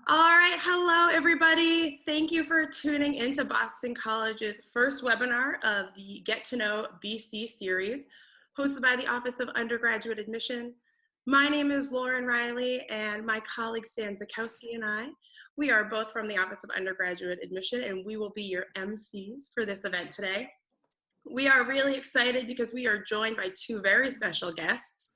All right, hello everybody. Thank you for tuning into Boston College's first webinar of the Get to Know BC series, hosted by the Office of Undergraduate Admission. My name is Lauren Riley, and my colleague Stan Zatkowski and I, we are both from the Office of Undergraduate Admission, and we will be your MCs for this event today. We are really excited because we are joined by two very special guests.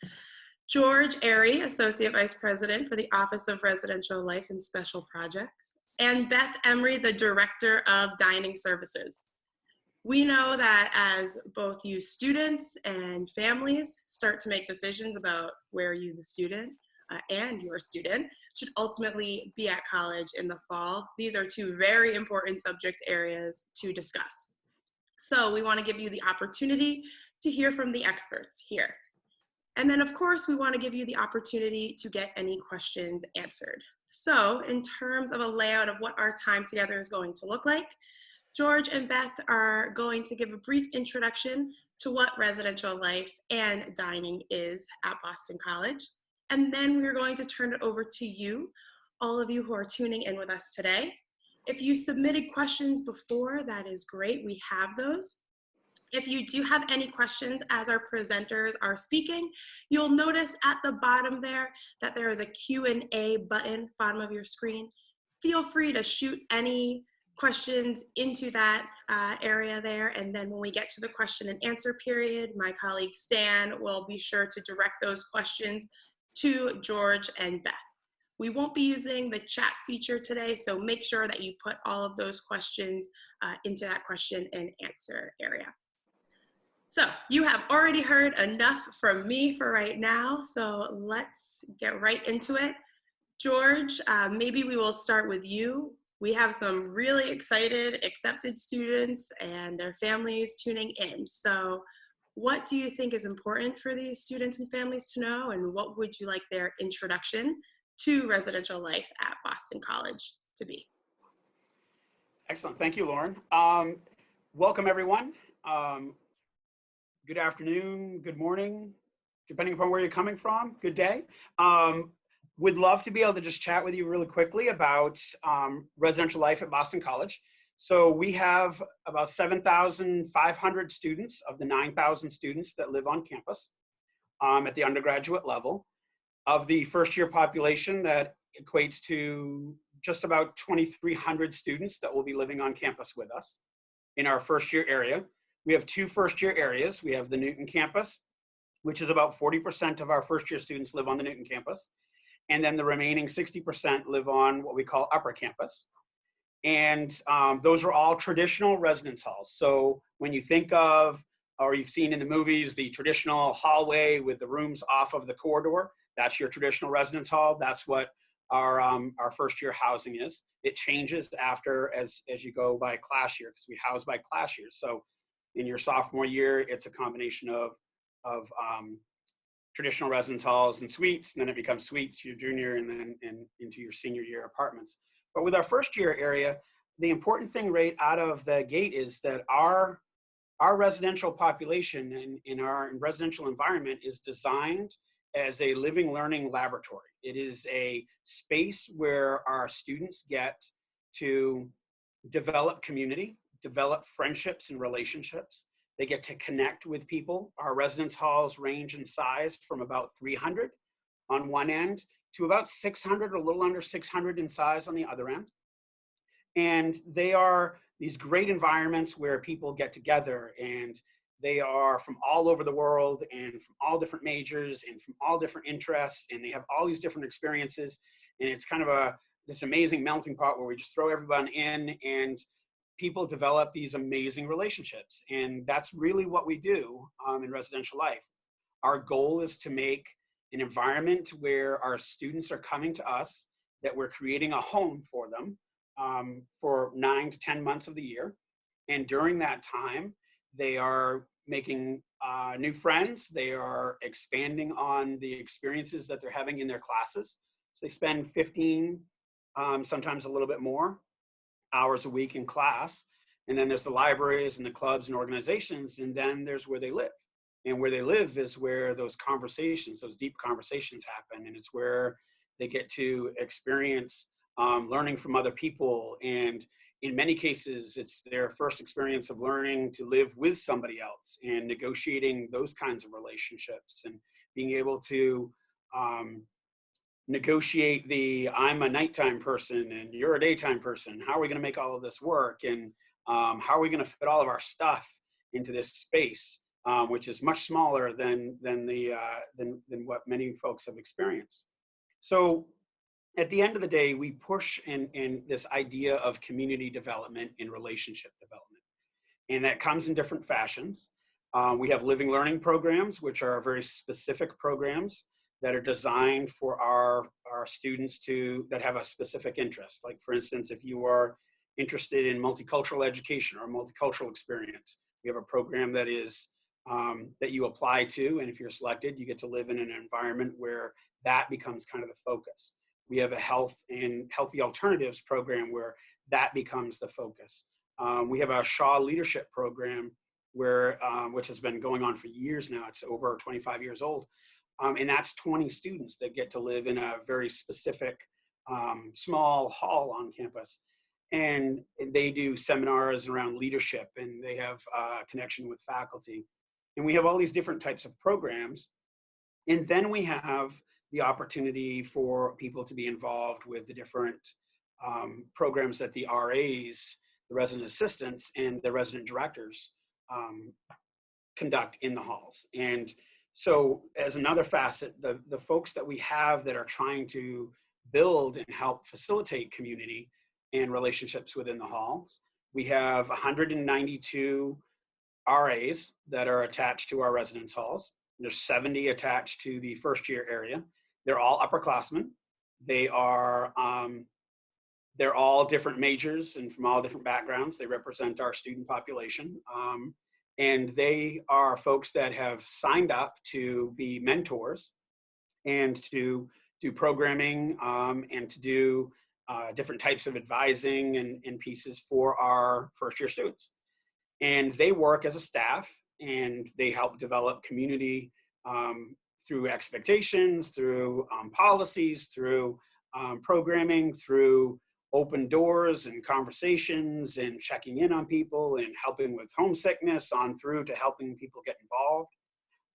George Arey, Associate Vice President for the Office of Residential Life and Special Projects, and Beth Emery, the Director of Dining Services. We know that as both you students and families start to make decisions about where you, the student, and your student, should ultimately be at college in the fall, these are two very important subject areas to discuss. So we want to give you the opportunity to hear from the experts here. And then, of course, we want to give you the opportunity to get any questions answered. So in terms of a layout of what our time together is going to look like, George and Beth are going to give a brief introduction to what residential life and dining is at Boston College. And then we're going to turn it over to you, all of you who are tuning in with us today. If you submitted questions before, that is great. We have those. If you do have any questions as our presenters are speaking, you'll notice at the bottom there that there is a Q&A button, bottom of your screen. Feel free to shoot any questions into that area there, and then when we get to the question and answer period, my colleague Stan will be sure to direct those questions to George and Beth. We won't be using the chat feature today, so make sure that you put all of those questions into that question and answer area. So you have already heard enough from me for right now, so let's get right into it. George, maybe we will start with you. We have some really excited, accepted students and their families tuning in. So what do you think is important for these students and families to know, and what would you like their introduction to residential life at Boston College to be? Excellent, thank you, Lauren. Welcome everyone. Good afternoon, good morning, depending upon where you're coming from, good day. Would love to be able to just chat with you really quickly about residential life at Boston College. So we have about 7,500 students of the 9,000 students that live on campus at the undergraduate level. Of the first year population, that equates to just about 2,300 students that will be living on campus with us in our first year area. We have two first year areas. We have the Newton campus, which is about 40% of our first year students live on the Newton campus. And then the remaining 60% live on what we call upper campus. And those are all traditional residence halls. So when you think of, or you've seen in the movies, the traditional hallway with the rooms off of the corridor, that's your traditional residence hall. That's what our first year housing is. It changes after as you go by class year, because we house by class years. So in your sophomore year, it's a combination of traditional residence halls and suites, and then it becomes suites your junior and then into your senior year apartments. But with our first year area, the important thing right out of the gate is that our residential population in our residential environment is designed as a living learning laboratory. It is a space where our students get to develop community, develop friendships and relationships. They get to connect with people. Our residence halls range in size from about 300 on one end to about 600, or a little under 600 in size on the other end. And they are these great environments where people get together, and they are from all over the world and from all different majors and from all different interests, and they have all these different experiences. And it's kind of this amazing melting pot where we just throw everyone in, and people develop these amazing relationships. And that's really what we do in residential life. Our goal is to make an environment where our students are coming to us, that we're creating a home for them for 9 to 10 months of the year. And during that time, they are making new friends. They are expanding on the experiences that they're having in their classes. So they spend 15, sometimes a little bit more, hours a week in class. And then there's the libraries and the clubs and organizations, and then there's where they live. And where they live is where those conversations, those deep conversations happen. And it's where they get to experience learning from other people. And in many cases, it's their first experience of learning to live with somebody else and negotiating those kinds of relationships and being able to negotiate I'm a nighttime person and you're a daytime person. How are we going to make all of this work? And how are we going to fit all of our stuff into this space, which is much smaller than what many folks have experienced. So at the end of the day, we push in this idea of community development and relationship development. And that comes in different fashions. We have living learning programs, which are very specific programs that are designed for our students that have a specific interest. Like, for instance, if you are interested in multicultural education or multicultural experience, we have a program that is that you apply to, and if you're selected, you get to live in an environment where that becomes kind of the focus. We have a health and healthy alternatives program where that becomes the focus. We have a Shaw leadership program which has been going on for years now. It's over 25 years old. And that's 20 students that get to live in a very specific small hall on campus. And they do seminars around leadership, and they have a connection with faculty. And we have all these different types of programs. And then we have the opportunity for people to be involved with the different programs that the RAs, the resident assistants, and the resident directors conduct in the halls. And so as another facet, the folks that we have that are trying to build and help facilitate community and relationships within the halls, we have 192 RAs that are attached to our residence halls. There's 70 attached to the first year area. They're all upperclassmen. They're all different majors and from all different backgrounds. They represent our student population. And they are folks that have signed up to be mentors and to do programming and to do different types of advising and pieces for our first year students. And they work as a staff, and they help develop community through expectations, through policies, through programming, through open doors and conversations and checking in on people and helping with homesickness on through to helping people get involved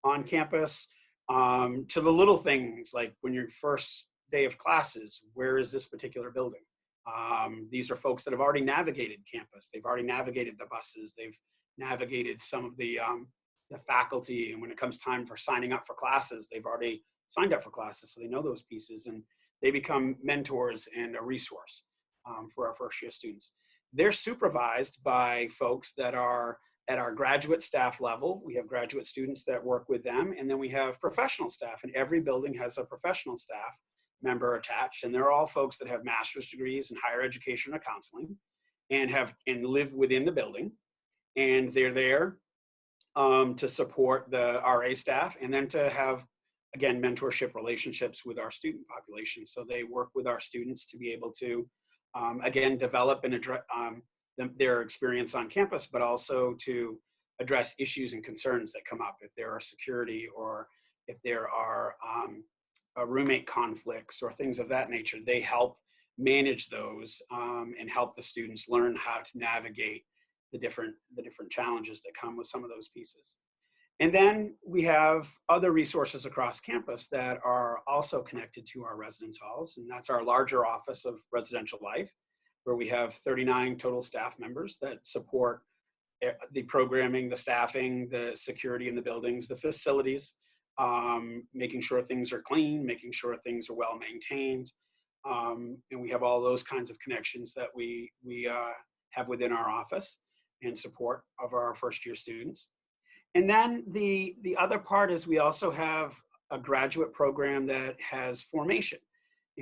on campus, to the little things like when your first day of classes, where is this particular building? These are folks that have already navigated campus. They've already navigated the buses. They've navigated some of the faculty. And when it comes time for signing up for classes, they've already signed up for classes. So they know those pieces, and they become mentors and a resource for our first year students. They're supervised by folks that are at our graduate staff level. We have graduate students that work with them, and then we have professional staff, and every building has a professional staff member attached, and they're all folks that have master's degrees in higher education or counseling and live within the building, and they're there to support the RA staff, and then to have, again, mentorship relationships with our student population. So they work with our students to be able to again, develop and address their experience on campus, but also to address issues and concerns that come up. If there are security, or if there are roommate conflicts or things of that nature, they help manage those and help the students learn how to navigate the different challenges that come with some of those pieces. And then we have other resources across campus that are also connected to our residence halls. And that's our larger Office of Residential Life, where we have 39 total staff members that support the programming, the staffing, the security in the buildings, the facilities, making sure things are clean, making sure things are well maintained. And we have all those kinds of connections that we have within our office in support of our first year students. And then the other part is we also have a graduate program that has formation.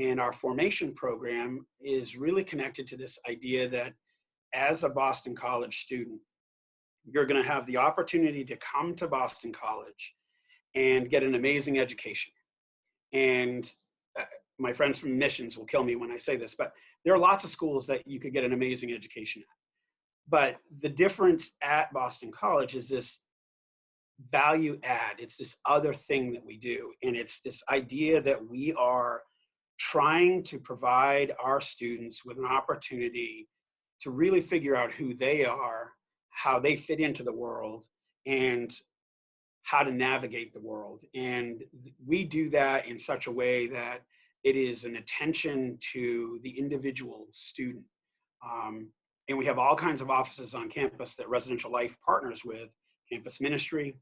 And our formation program is really connected to this idea that as a Boston College student, you're going to have the opportunity to come to Boston College and get an amazing education. And my friends from admissions will kill me when I say this, but there are lots of schools that you could get an amazing education at. But the difference at Boston College is this value add. It's this other thing that we do. And it's this idea that we are trying to provide our students with an opportunity to really figure out who they are, how they fit into the world, and how to navigate the world. And we do that in such a way that it is an attention to the individual student. And we have all kinds of offices on campus that Residential Life partners with: campus ministry,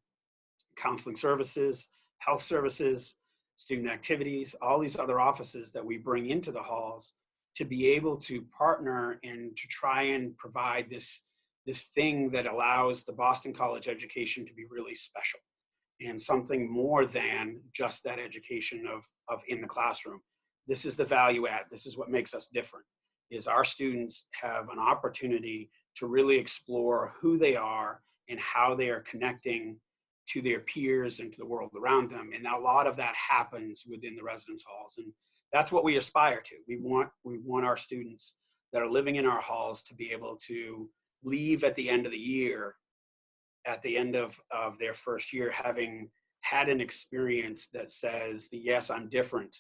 counseling services, health services, student activities, all these other offices that we bring into the halls to be able to partner and to try and provide this thing that allows the Boston College education to be really special and something more than just that education of in the classroom. This is the value add. This is what makes us different, is our students have an opportunity to really explore who they are and how they are connecting to their peers and to the world around them. And a lot of that happens within the residence halls. And that's what we aspire to. We want our students that are living in our halls to be able to leave at the end of the year, at the end of their first year, having had an experience that says, yes, I'm different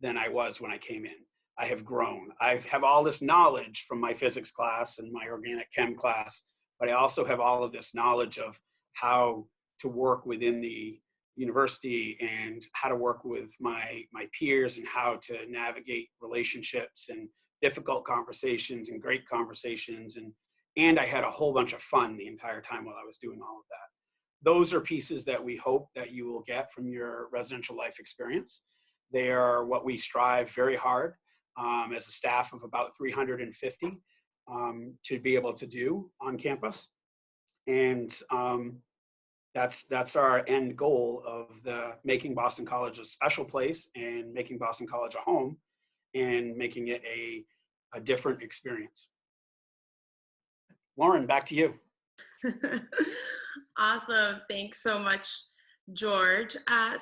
than I was when I came in. I have grown. I have all this knowledge from my physics class and my organic chem class, but I also have all of this knowledge of how to work within the university and how to work with my peers and how to navigate relationships and difficult conversations and great conversations. And I had a whole bunch of fun the entire time while I was doing all of that. Those are pieces that we hope that you will get from your residential life experience. They are what we strive very hard as a staff of about 350 to be able to do on campus. And that's our end goal of making Boston College a special place and making Boston College a home and making it a different experience. Lauren, back to you. Awesome. Thanks so much, George.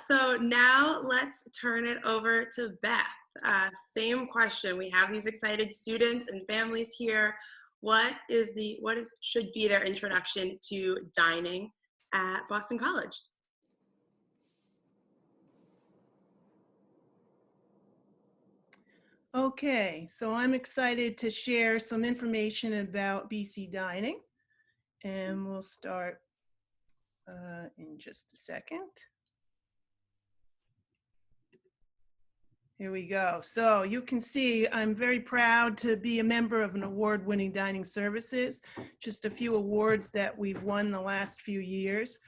So now let's turn it over to Beth. Same question. We have these excited students and families here. What should be their introduction to dining at Boston College? Okay, so I'm excited to share some information about BC Dining, and we'll start in just a second. Here we go. So you can see I'm very proud to be a member of an award-winning dining services. Just a few awards that we've won the last few years.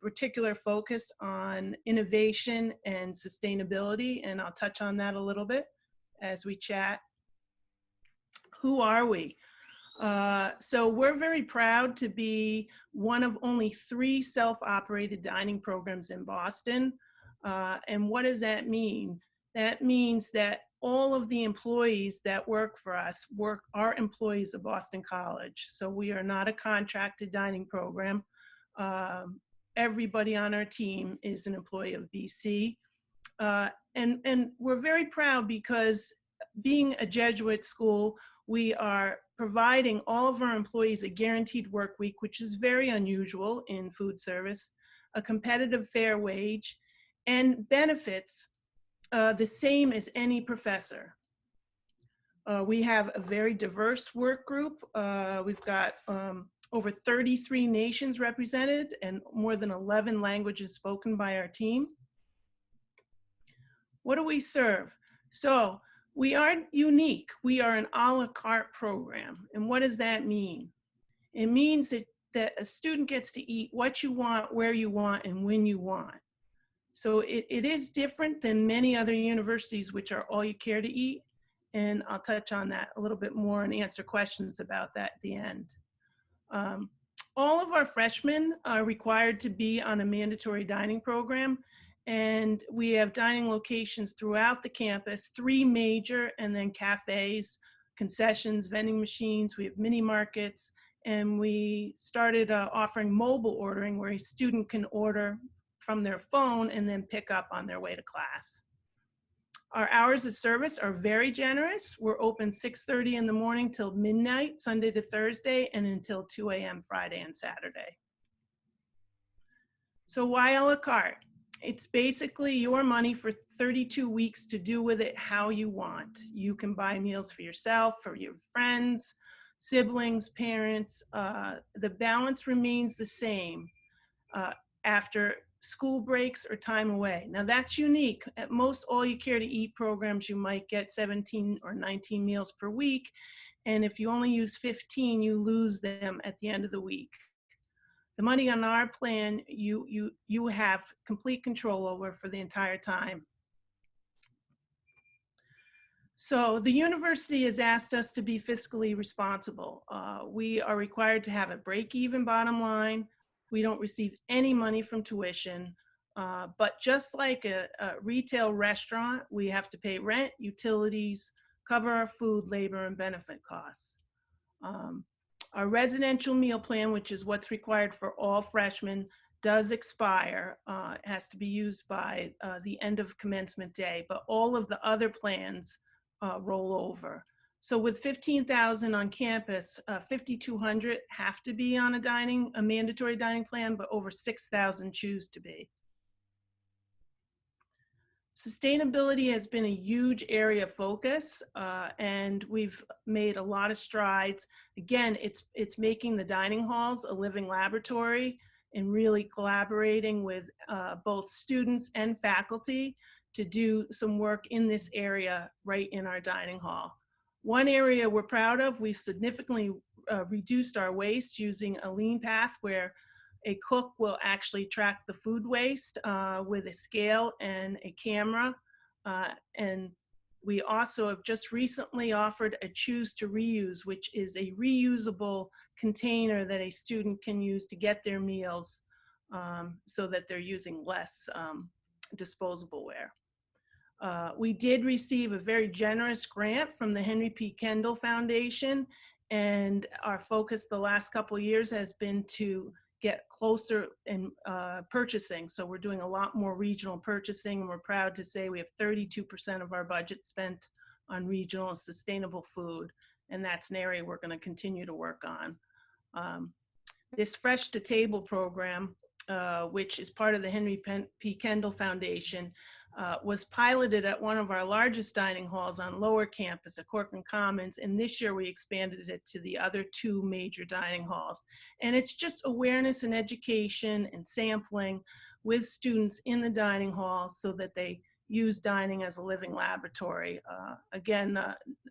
Particular focus on innovation and sustainability, and I'll touch on that a little bit as we chat. Who are we? So we're very proud to be one of only 3 self-operated dining programs in Boston. And what does that mean? That means that all of the employees that work for us are employees of Boston College. So we are not a contracted dining program. Everybody on our team is an employee of BC. And we're very proud because being a Jesuit school, we are providing all of our employees a guaranteed work week, which is very unusual in food service, a competitive fair wage, and benefits the same as any professor. We have a very diverse work group. We've got over 33 nations represented and more than 11 languages spoken by our team. What do we serve? So we are unique. We are an a la carte program. And what does that mean? It means that a student gets to eat what you want, where you want, and when you want. So it is different than many other universities, which are all you care to eat. And I'll touch on that a little bit more and answer questions about that at the end. All of our freshmen are required to be on a mandatory dining program. And we have dining locations throughout the campus, 3 major, and then cafes, concessions, vending machines. We have mini markets. And we started offering mobile ordering where a student can order from their phone and then pick up on their way to class. Our hours of service are very generous. We're open 6:30 in the morning till midnight, Sunday to Thursday, and until 2 a.m. Friday and Saturday. So why a la carte? It's basically your money for 32 weeks to do with it how you want. You can buy meals for yourself, for your friends, siblings, parents. The balance remains the same uh, after school breaks or time away. Now that's unique. At most all you care to eat programs, you might get 17 or 19 meals per week. And if you only use 15, you lose them at the end of the week. The money on our plan, you have complete control over for the entire time. So the university has asked us to be fiscally responsible. We are required to have a break-even bottom line. We don't receive any money from tuition. But just like a retail restaurant, we have to pay rent, utilities, cover our food, labor, and benefit costs. Our residential meal plan, which is what's required for all freshmen, does expire. It has to be used by the end of commencement day, but all of the other plans roll over. So with 15,000 on campus, 5,200 have to be on a mandatory dining plan, but over 6,000 choose to be. Sustainability has been a huge area of focus, and we've made a lot of strides. Again, it's making the dining halls a living laboratory and really collaborating with both students and faculty to do some work in this area right in our dining hall. One area we're proud of, we significantly reduced our waste using a lean path where a cook will actually track the food waste with a scale and a camera. And we also have just recently offered a choose to reuse, which is a reusable container that a student can use to get their meals so that they're using less disposable ware. We did receive a very generous grant from the Henry P. Kendall Foundation, and our focus the last couple of years has been to get closer in purchasing. So we're doing a lot more regional purchasing, and we're proud to say we have 32% of our budget spent on regional and sustainable food, and that's an area we're going to continue to work on. This Fresh to Table program, which is part of the Henry P. Kendall Foundation, was piloted at one of our largest dining halls on Lower Campus at Corcoran Commons, and this year we expanded it to the other two major dining halls. And it's just awareness and education and sampling with students in the dining hall so that they use dining as a living laboratory. Again,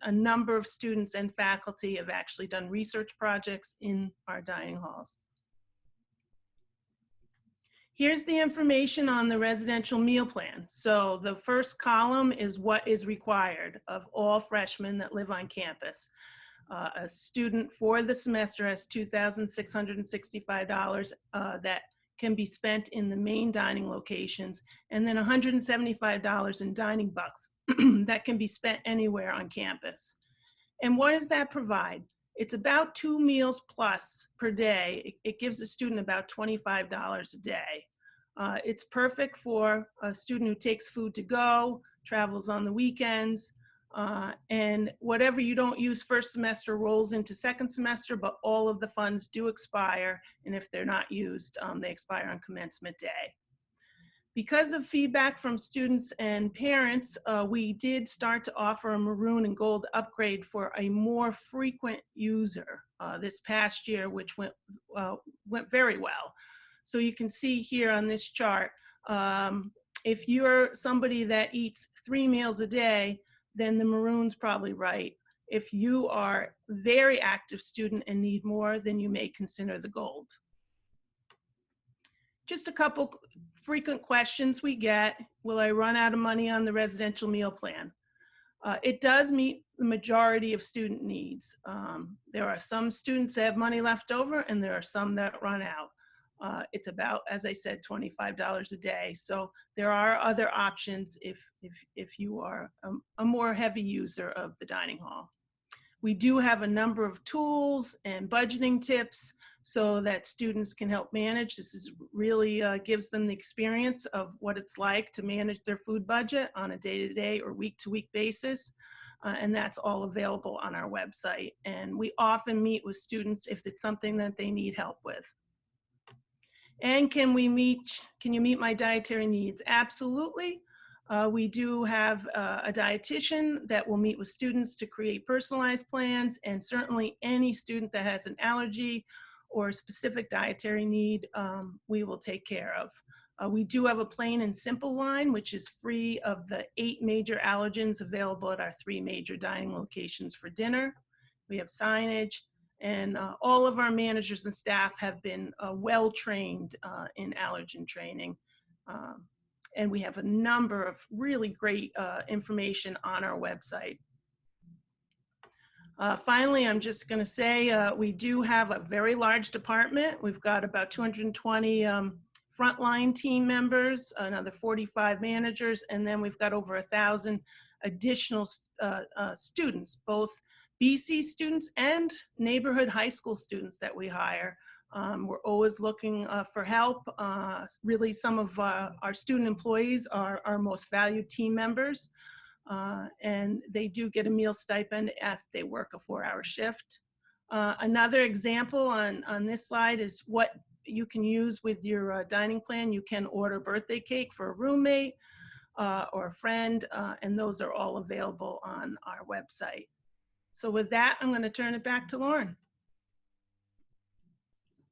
a number of students and faculty have actually done research projects in our dining halls. Here's the information on the residential meal plan. So the first column is what is required of all freshmen that live on campus. A student for the semester has $2,665 that can be spent in the main dining locations, and then $175 in dining bucks that can be spent anywhere on campus. And what does that provide? It's about 2 meals plus per day. It gives a student about $25 a day. It's perfect for a student who takes food to go, travels on the weekends, and whatever you don't use first semester rolls into second semester, but all of the funds do expire, and if they're not used, they expire on commencement day. Because of feedback from students and parents, we did start to offer a maroon and gold upgrade for a more frequent user this past year, which went very well. So you can see here on this chart, if you're somebody that eats 3 meals a day, then the maroon's probably right. If you are a very active student and need more, then you may consider the gold. Just a couple frequent questions we get. Will I run out of money on the residential meal plan? It does meet the majority of student needs. There are some students that have money left over, and there are some that run out. It's about, as I said, $25 a day. So there are other options if you are a more heavy user of the dining hall. We do have a number of tools and budgeting tips so that students can help manage. This is really gives them the experience of what it's like to manage their food budget on a day-to-day or week-to-week basis. And that's all available on our website. And we often meet with students if it's something that they need help with. And can you meet my dietary needs? Absolutely. We do have a dietitian that will meet with students to create personalized plans, and certainly any student that has an allergy or specific dietary need, we will take care of. We do have a plain and simple line, which is free of the 8 major allergens available at our 3 major dining locations for dinner. We have signage, and all of our managers and staff have been well-trained in allergen training. And we have a number of really great information on our website. Finally, I'm just going to say we do have a very large department. We've got about 220 frontline team members, another 45 managers, and then we've got over 1,000 additional students, both BC students and neighborhood high school students that we hire. We're always looking for help. Really, some of our student employees are our most valued team members, and they do get a meal stipend if they work a 4-hour shift. Another example on this slide is what you can use with your dining plan. You can order birthday cake for a roommate or a friend, and those are all available on our website. So with that, I'm going to turn it back to Lauren.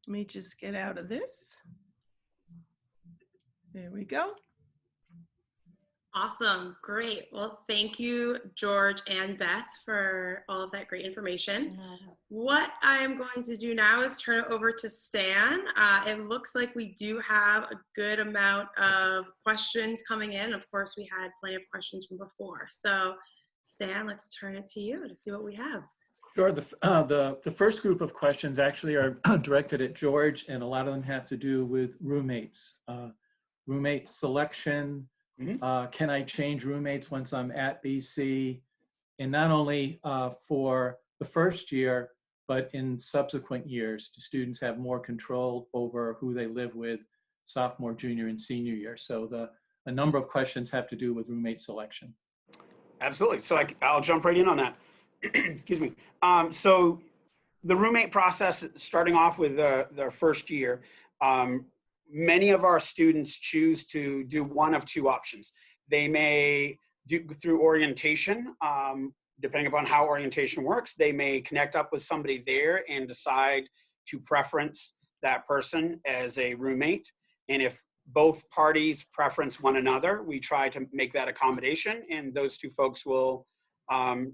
Let me just get out of this. There we go. Awesome, great. Well, thank you, George and Beth, for all of that great information. What I am going to do now is turn it over to Stan. It looks like we do have a good amount of questions coming in. Of course, we had plenty of questions from before. So Stan, let's turn it to you to see what we have. Sure. The first group of questions actually are directed at George, and a lot of them have to do with roommates. Roommate selection. Can I change roommates once I'm at BC? And not only for the first year, but in subsequent years, do students have more control over who they live with sophomore, junior, and senior year? So a number of questions have to do with roommate selection. Absolutely. So I'll jump right in on that. Excuse me. So the roommate process, starting off with their first year, many of our students choose to do one of 2 options. They may do through orientation, depending upon how orientation works, they may connect up with somebody there and decide to preference that person as a roommate. And if both parties preference one another, we try to make that accommodation, and those 2 folks will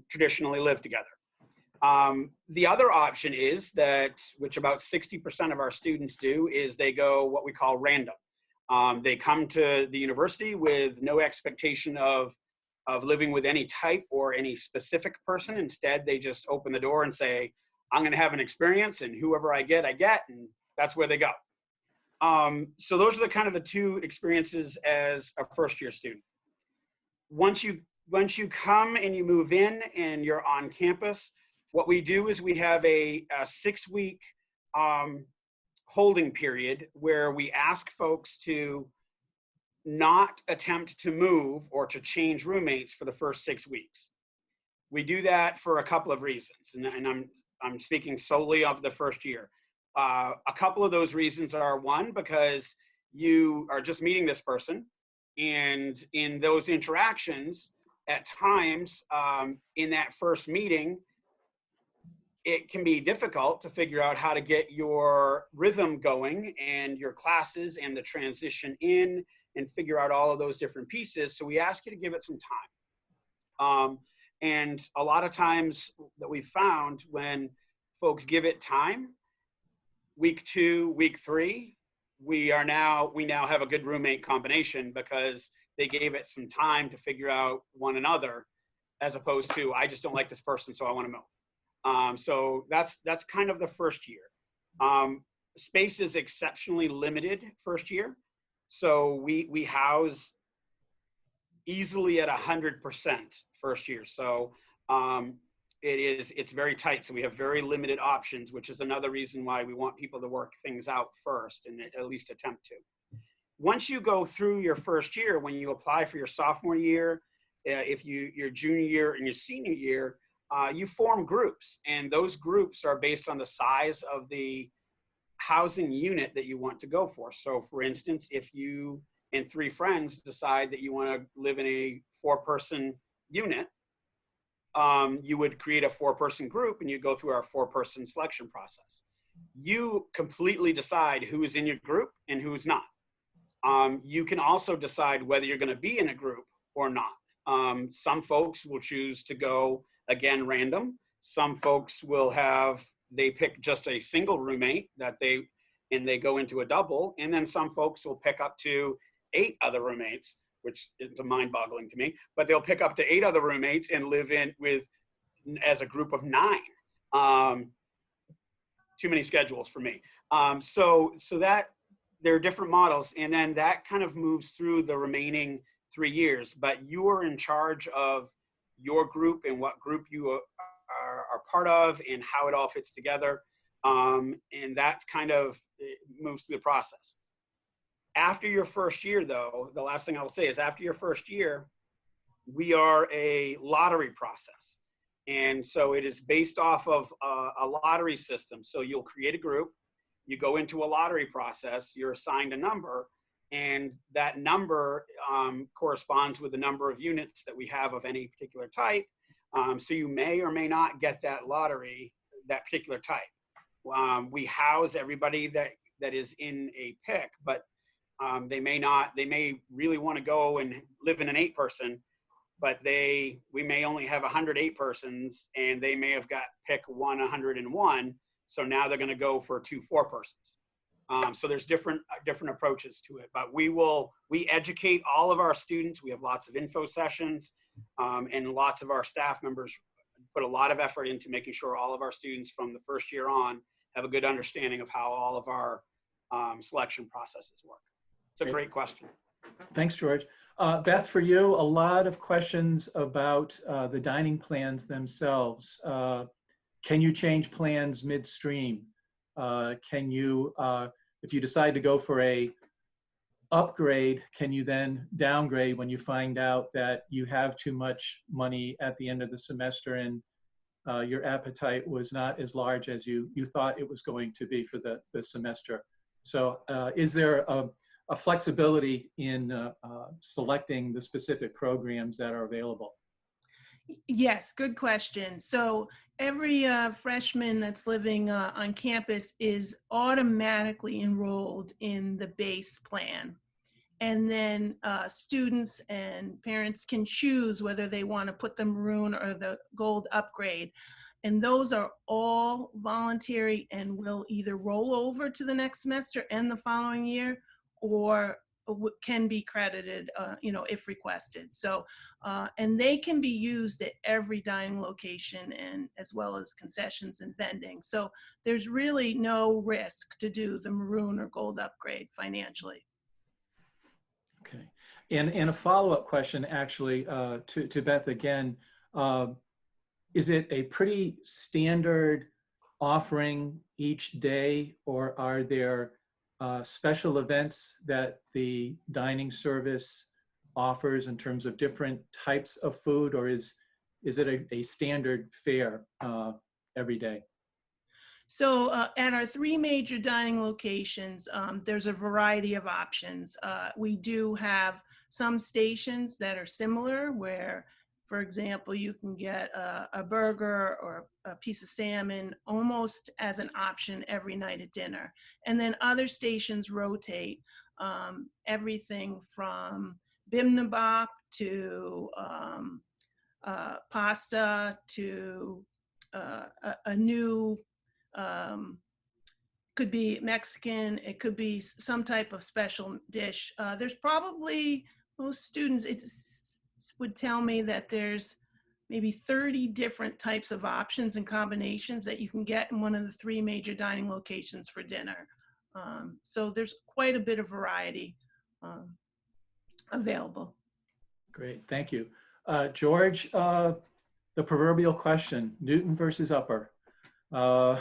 traditionally live together. The other option is that, which about 60% of our students do, is they go what we call random. They come to the university with no expectation of living with any type or any specific person. Instead, they just open the door and say, I'm going to have an experience, and whoever I get, and that's where they go. So those are the 2 experiences as a first-year student. Once you come and you move in and you're on campus, what we do is we have a 6-week holding period where we ask folks to not attempt to move or to change roommates for the first 6 weeks. We do that for a couple of reasons, and I'm speaking solely of the first year. A couple of those reasons are, one, because you are just meeting this person, and in those interactions, at times in that first meeting, it can be difficult to figure out how to get your rhythm going and your classes and the transition in, and figure out all of those different pieces. So we ask you to give it some time. And a lot of times that we've found, when folks give it time, week 2, week 3, we now have a good roommate combination, because they gave it some time to figure out one another, as opposed to, I just don't like this person, so I want to move. So that's kind of the first year. Space is exceptionally limited first year. So we house easily at 100% first year. So it's very tight. So we have very limited options, which is another reason why we want people to work things out first, and at least attempt to. Once you go through your first year, when you apply for your sophomore year, your junior year and your senior year, you form groups, and those groups are based on the size of the housing unit that you want to go for. So for instance, if you and 3 friends decide that you want to live in a 4-person unit, you would create a 4-person group and you go through our 4-person selection process. You completely decide who is in your group and who's not. You can also decide whether you're going to be in a group or not. Some folks will choose to go, again, random. Some folks will they pick just a single roommate and they go into a double. And then some folks will pick up to 8 other roommates, which is mind-boggling to me, but they'll pick up to 8 other roommates and live as a group of 9. Too many schedules for me. So that there are different models, and then that kind of moves through the remaining 3 years, but you are in charge of your group and what group you are part of and how it all fits together. And that kind of moves through the process. After your first year, though, the last thing I will say is after your first year, we are a lottery process. And so it is based off of a lottery system. So you'll create a group, you go into a lottery process, you're assigned a number, and that number corresponds with the number of units that we have of any particular type. So you may or may not get that particular type. We house everybody that is in a pick, but they may really want to go and live in an 8-person, but we may only have 108 persons and they may have got pick 101. So now they're going to go for 2 4-persons. So there's different approaches to it, but we educate all of our students. We have lots of info sessions, and lots of our staff members put a lot of effort into making sure all of our students from the first year on have a good understanding of how all of our selection processes work. It's a great question. Thanks, George. Beth, for you, a lot of questions about the dining plans themselves. Can you change plans midstream? Can you, if you decide to go for a upgrade, can you then downgrade when you find out that you have too much money at the end of the semester and your appetite was not as large as you thought it was going to be for the semester? So is there a flexibility in selecting the specific programs that are available? Yes, good question. So every freshman that's living on campus is automatically enrolled in the base plan. And then students and parents can choose whether they want to put the maroon or the gold upgrade. And those are all voluntary and will either roll over to the next semester and the following year, or can be credited, if requested. So, and they can be used at every dining location and as well as concessions and vending. So there's really no risk to do the maroon or gold upgrade financially. Okay, and a follow-up question actually to Beth again. Is it a pretty standard offering each day, or are there special events that the dining service offers in terms of different types of food, or is it a standard fare every day? So at our 3 major dining locations, there's a variety of options. We do have some stations that are similar where, for example, you can get a burger or a piece of salmon almost as an option every night at dinner. And then other stations rotate everything from bibimbap to pasta to a new, could be Mexican, it could be some type of special dish. There's probably, most students would tell me that there's maybe 30 different types of options and combinations that you can get in one of the 3 major dining locations for dinner. So there's quite a bit of variety available. Great, thank you. George, the proverbial question, Newton versus Upper. A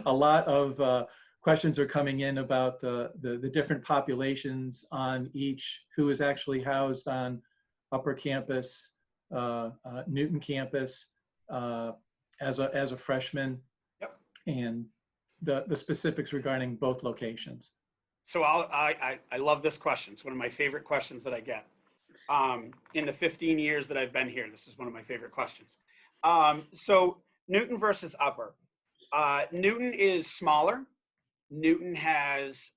lot of questions are coming in about the different populations on each, who is actually housed on Upper campus, Newton campus, as a freshman. Yep. And the specifics regarding both locations. So I love this question. It's one of my favorite questions that I get. In the 15 years that I've been here, this is one of my favorite questions. So Newton versus Upper. Newton is smaller. Newton has,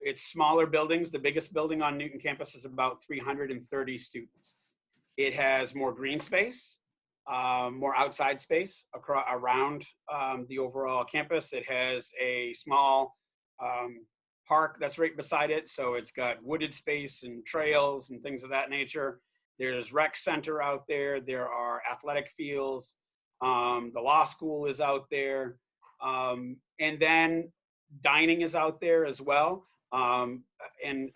it's smaller buildings. The biggest building on Newton campus is about 330 students. It has more green space, more outside space around the overall campus. It has a small park that's right beside it. So it's got wooded space and trails and things of that nature. There's rec center out there. There are athletic fields. The law school is out there. And then dining is out there as well. And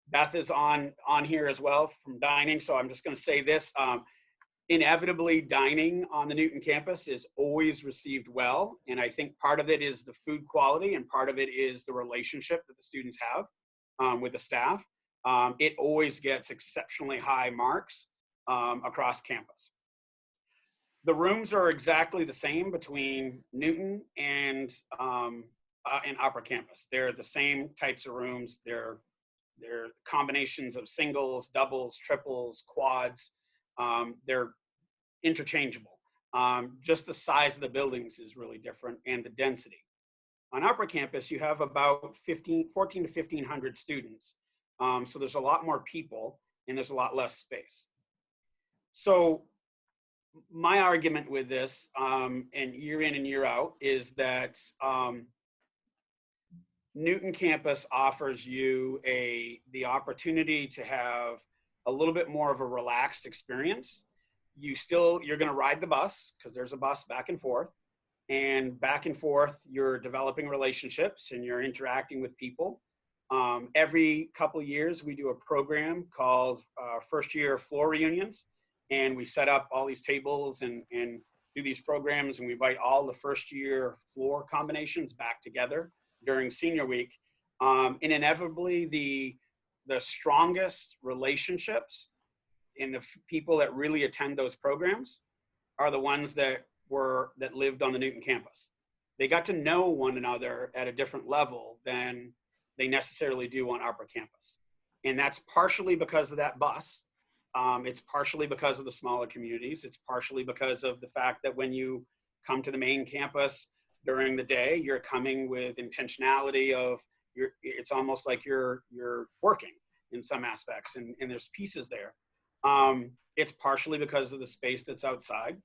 Beth is on here as well from dining. So I'm just going to say this. Inevitably, dining on the Newton campus is always received well. And I think part of it is the food quality and part of it is the relationship that the students have with the staff. It always gets exceptionally high marks across campus. The rooms are exactly the same between Newton and Upper Campus. They're the same types of rooms. They're combinations of singles, doubles, triples, quads. They're interchangeable. Just the size of the buildings is really different and the density. On Upper Campus, you have about 14 to 1,500 students. So there's a lot more people and there's a lot less space. So my argument with this, and year in and year out, is that Newton campus offers you the opportunity to have a little bit more of a relaxed experience. You're going to ride the bus because there's a bus back and forth, you're developing relationships and you're interacting with people. Every couple of years, we do a program called First Year Floor Reunions. And we set up all these tables and do these programs, and we invite all the first year floor combinations back together during senior week. And inevitably, the strongest relationships in the people that really attend those programs are the ones that lived on the Newton campus. They got to know one another at a different level than they necessarily do on Upper Campus. And that's partially because of that bus. It's partially because of the smaller communities. It's partially because of the fact that when you come to the main campus during the day, you're coming with intentionality of it's almost like you're working in some aspects, and there's pieces there. It's partially because of the space that's outside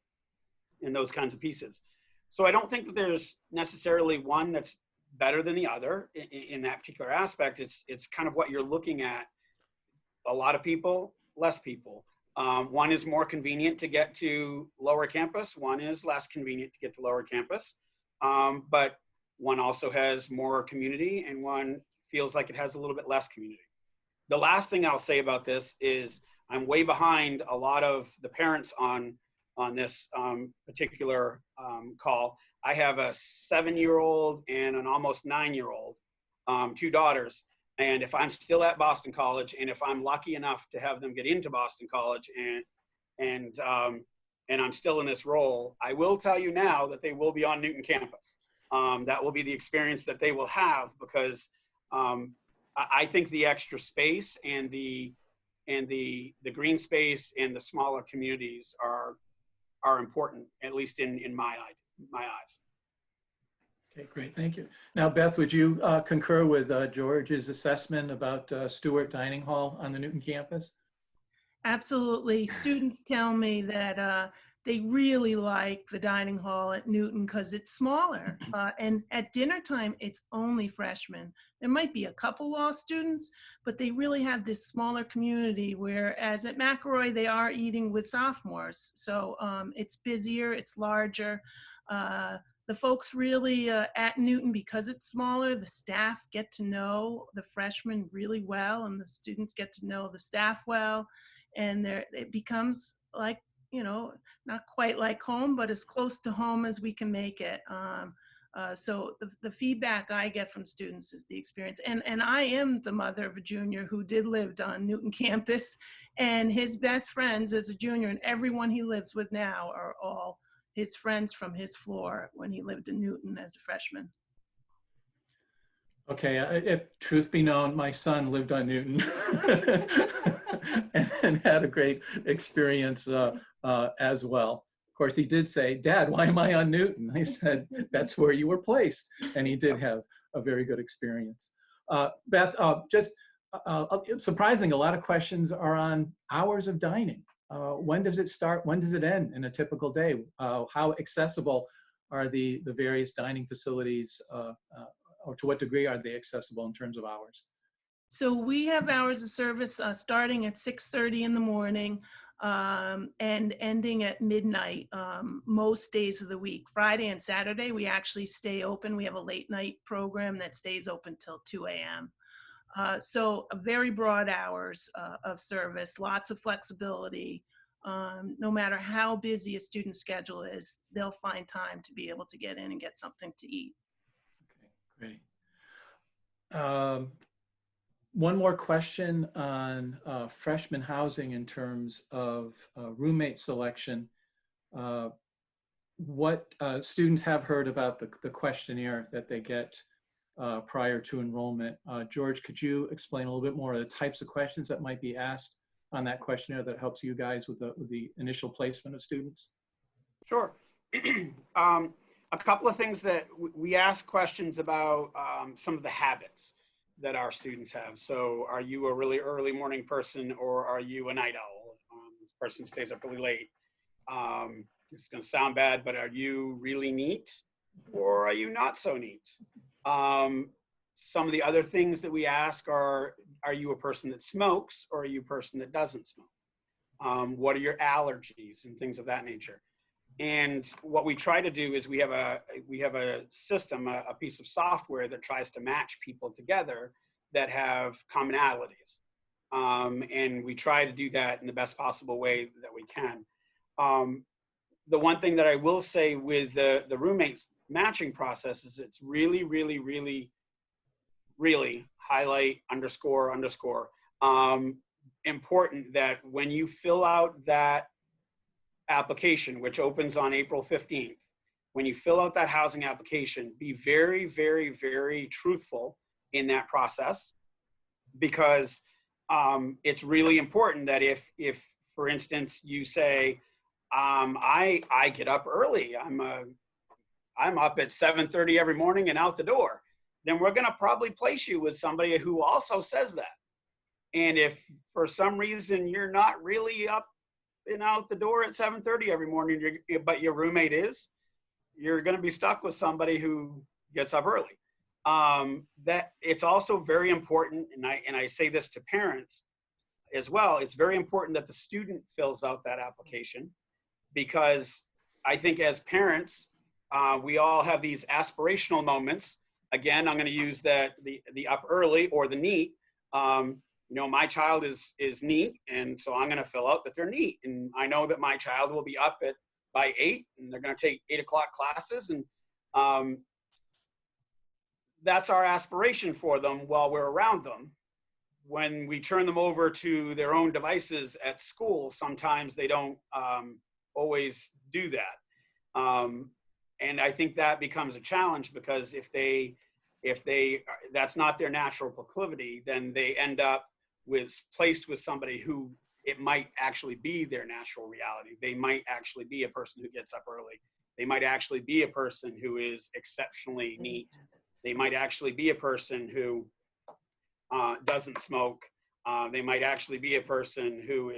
and those kinds of pieces. So I don't think that there's necessarily one that's better than the other in that particular aspect. It's kind of what you're looking at. A lot of people, less people. One is more convenient to get to lower campus. One is less convenient to get to lower campus. But one also has more community and one feels like it has a little bit less community. The last thing I'll say about this is I'm way behind a lot of the parents on this particular call. I have a 7-year-old and an almost 9-year-old, 2 daughters. And if I'm still at Boston College, and if I'm lucky enough to have them get into Boston College, and I'm still in this role, I will tell you now that they will be on Newton campus. That will be the experience that they will have, because I think the extra space and the green space and the smaller communities are important, at least in my eyes. Okay, great, thank you. Now, Beth, would you concur with George's assessment about Stewart Dining Hall on the Newton campus? Absolutely. Students tell me that they really like the dining hall at Newton because it's smaller. And at dinner time, it's only freshmen. There might be a couple law students, but they really have this smaller community, whereas at McElroy, they are eating with sophomores. So it's busier, it's larger. The folks really at Newton, because it's smaller, the staff get to know the freshmen really well, and the students get to know the staff well. And it becomes like, you know, not quite like home, but as close to home as we can make it. So the feedback I get from students is the experience. And I am the mother of a junior who did live on Newton campus, and his best friends as a junior and everyone he lives with now are all his friends from his floor when he lived in Newton as a freshman. Okay, if truth be known, my son lived on Newton and had a great experience as well. Of course, he did say, "Dad, why am I on Newton?" I said, "That's where you were placed." And he did have a very good experience. Beth, surprising, a lot of questions are on hours of dining. When does it start? When does it end in a typical day? How accessible are the various dining facilities, or to what degree are they accessible in terms of hours? So we have hours of service starting at 6:30 in the morning and ending at midnight most days of the week. Friday and Saturday, we actually stay open. We have a late night program that stays open till 2 a.m. So very broad hours of service, lots of flexibility. No matter how busy a student's schedule is, they'll find time to be able to get in and get something to eat. Okay, great. One more question on freshman housing in terms of roommate selection. What students have heard about the questionnaire that they get prior to enrollment. George, could you explain a little bit more of the types of questions that might be asked on that questionnaire that helps you guys with the initial placement of students? Sure. A couple of things that we ask questions about some of the habits that our students have. So are you a really early morning person, or are you a night owl? This person stays up really late. It's going to sound bad, but are you really neat, or are you not so neat? Some of the other things that we ask are you a person that smokes, or are you a person that doesn't smoke? What are your allergies and things of that nature? And what we try to do is we have a system, a piece of software that tries to match people together that have commonalities. And we try to do that in the best possible way that we can. The one thing that I will say with the roommates matching process is it's really, really, really, really highlight underscore important that when you fill out that application, which opens on April 15th, when you fill out that housing application, be very, very, very truthful in that process, because it's really important that if for instance, you say, I get up early, I'm up at 7:30 every morning and out the door, then we're going to probably place you with somebody who also says that. And if for some reason you're not really up and out the door at 7:30 every morning, but your roommate is, you're going to be stuck with somebody who gets up early. That it's also very important, and I say this to parents as well, it's very important that the student fills out that application, because I think as parents, we all have these aspirational moments. Again, I'm going to use the up early or the neat. My child is neat, and so I'm going to fill out that they're neat. And I know that my child will be up by 8, and they're going to take 8 o'clock classes. And that's our aspiration for them while we're around them. When we turn them over to their own devices at school, sometimes they don't always do that. And I think that becomes a challenge, because if that's not their natural proclivity, then they end up placed with somebody who it might actually be their natural reality. They might actually be a person who gets up early. They might actually be a person who is exceptionally neat. They might actually be a person who doesn't smoke. They might actually be a person who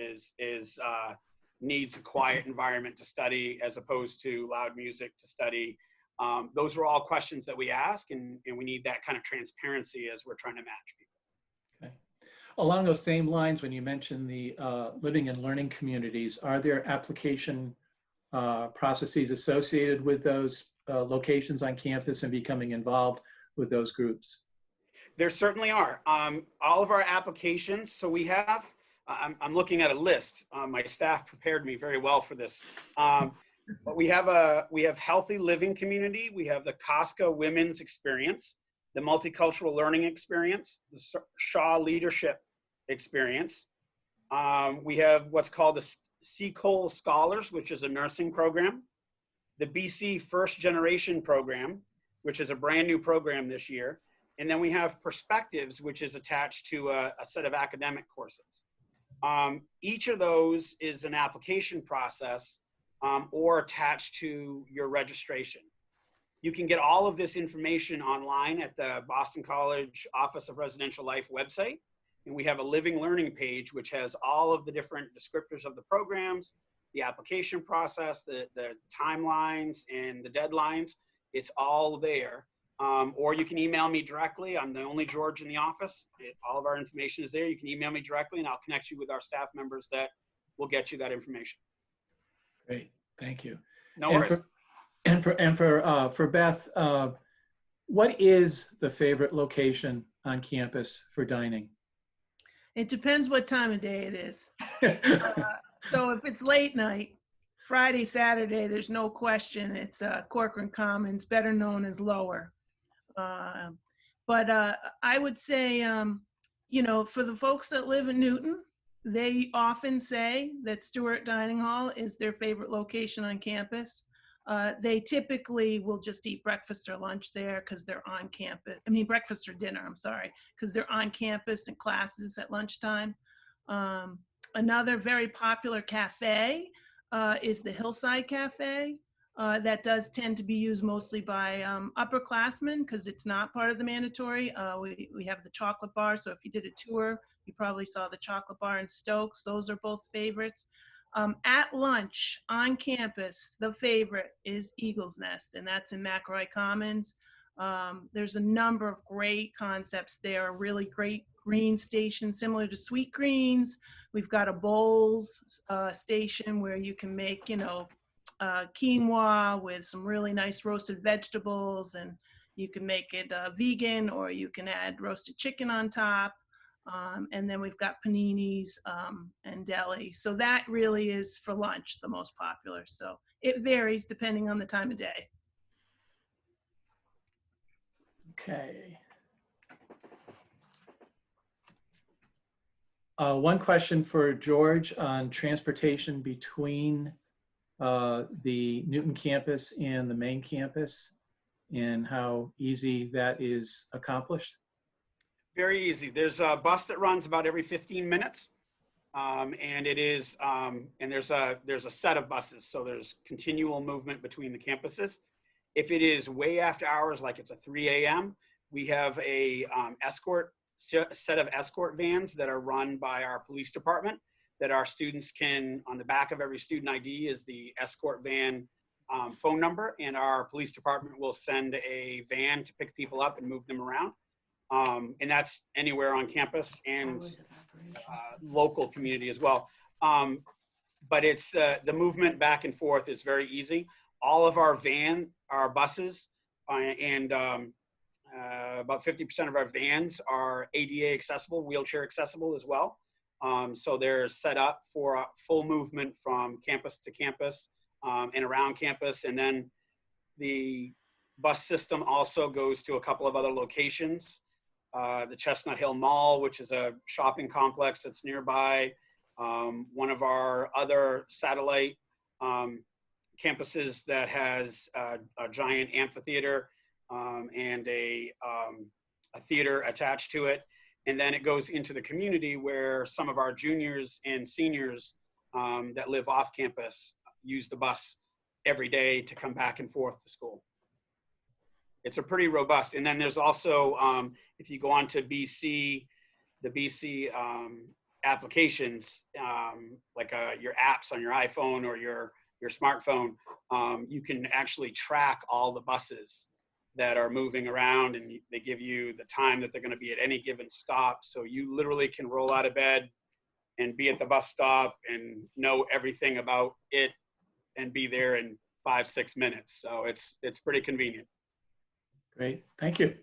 needs a quiet environment to study as opposed to loud music to study. Those are all questions that we ask, and we need that kind of transparency as we're trying to match people. Okay. Along those same lines, when you mentioned the living and learning communities, are there application processes associated with those locations on campus and becoming involved with those groups? There certainly are. All of our applications, so we have, I'm looking at a list. My staff prepared me very well for this. But we have Healthy Living Community, we have the Casca Women's Experience, the Multicultural Learning Experience, the Shaw Leadership Experience. We have what's called the C. Cole Scholars, which is a nursing program. the BC First Generation program, which is a brand new program this year. And then we have Perspectives, which is attached to a set of academic courses. Each of those is an application process or attached to your registration. You can get all of this information online at the Boston College Office of Residential Life website. And we have a living learning page, which has all of the different descriptors of the programs, the application process, the timelines, and the deadlines. It's all there. Or you can email me directly. I'm the only George in the office. All of our information is there. You can email me directly and I'll connect you with our staff members that will get you that information. Great, thank you. No worries. And for Beth, what is the favorite location on campus for dining? It depends what time of day it is. So if it's late night, Friday, Saturday, there's no question. It's Corcoran Commons, better known as Lower. But I would say, you know, for the folks that live in Newton, they often say that Stewart Dining Hall is their favorite location on campus. They typically will just eat breakfast or lunch there because they're on campus. I mean, breakfast or dinner, I'm sorry, because they're on campus and classes at lunchtime. Another very popular cafe is the Hillside Cafe. That does tend to be used mostly by upperclassmen because it's not part of the mandatory. We have the chocolate bar, so if you did a tour, you probably saw the chocolate bar in Stokes. Those are both favorites. At lunch on campus, the favorite is Eagle's Nest, and that's in McElroy Commons. There's a number of great concepts there, a really great green station similar to Sweet Greens. We've got a bowls station where you can make, you know, quinoa with some really nice roasted vegetables, and you can make it vegan, or you can add roasted chicken on top. And then we've got paninis and deli. So that really is for lunch the most popular. So it varies depending on the time of day. Okay. One question for George on transportation between the Newton campus and the main campus and how easy that is accomplished. Very easy. There's a bus that runs about every 15 minutes. And it is, and there's a set of buses. So there's continual movement between the campuses. If it is way after hours, like it's a 3 a.m., we have a set of escort vans that are run by our police department that our students can, on the back of every student ID is the escort van phone number, and our police department will send a van to pick people up and move them around. And that's anywhere on campus and local community as well. But it's the movement back and forth is very easy. All of our buses, and about 50% of our vans are ADA accessible, wheelchair accessible as well. So they're set up for full movement from campus to campus and around campus. And then the bus system also goes to a couple of other locations. The Chestnut Hill Mall, which is a shopping complex that's nearby. One of our other satellite campuses that has a giant amphitheater and a theater attached to it. And then it goes into the community where some of our juniors and seniors that live off campus use the bus every day to come back and forth to school. It's a pretty robust. And then there's also, if you go on to the BC applications, like your apps on your iPhone or your smartphone, you can actually track all the buses that are moving around, and they give you the time that they're going to be at any given stop. So you literally can roll out of bed and be at the bus stop and know everything about it and be there in 5-6 minutes. So it's pretty convenient. Great, thank you.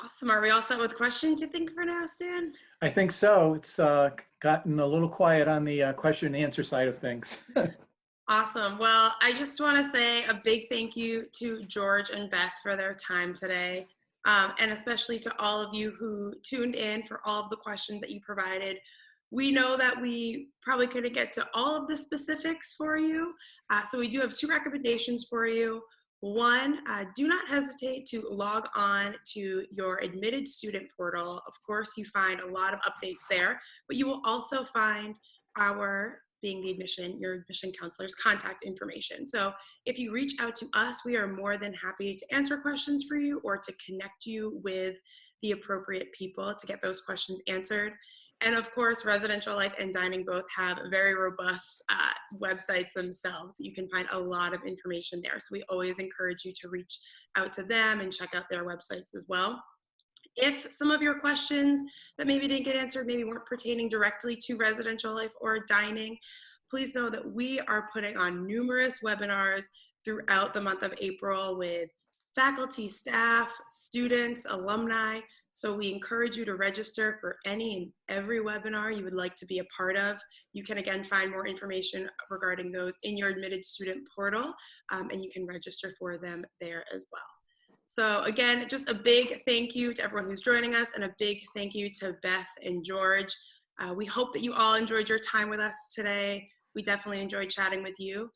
Awesome. Are we all set with questions, you think, for now, Stan? I think so. It's gotten a little quiet on the question and answer side of things. Awesome. Well, I just want to say a big thank you to George and Beth for their time today, and especially to all of you who tuned in for all of the questions that you provided. We know that we probably couldn't get to all of the specifics for you, so we do have 2 recommendations for you. One, do not hesitate to log on to your admitted student portal. Of course, you find a lot of updates there, but you will also find being the your admission counselor's contact information. So if you reach out to us, we are more than happy to answer questions for you or to connect you with the appropriate people to get those questions answered. And of course, Residential Life and Dining both have very robust websites themselves. You can find a lot of information there. So we always encourage you to reach out to them and check out their websites as well. If some of your questions that maybe didn't get answered, maybe weren't pertaining directly to residential life or dining, please know that we are putting on numerous webinars throughout the month of April with faculty, staff, students, alumni. So we encourage you to register for any and every webinar you would like to be a part of. You can again find more information regarding those in your admitted student portal, and you can register for them there as well. So again, just a big thank you to everyone who's joining us, and a big thank you to Beth and George. We hope that you all enjoyed your time with us today. We definitely enjoyed chatting with you.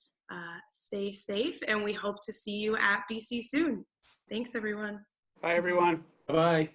Stay safe, and we hope to see you at BC soon. Thanks, everyone. Bye, everyone. Bye-bye.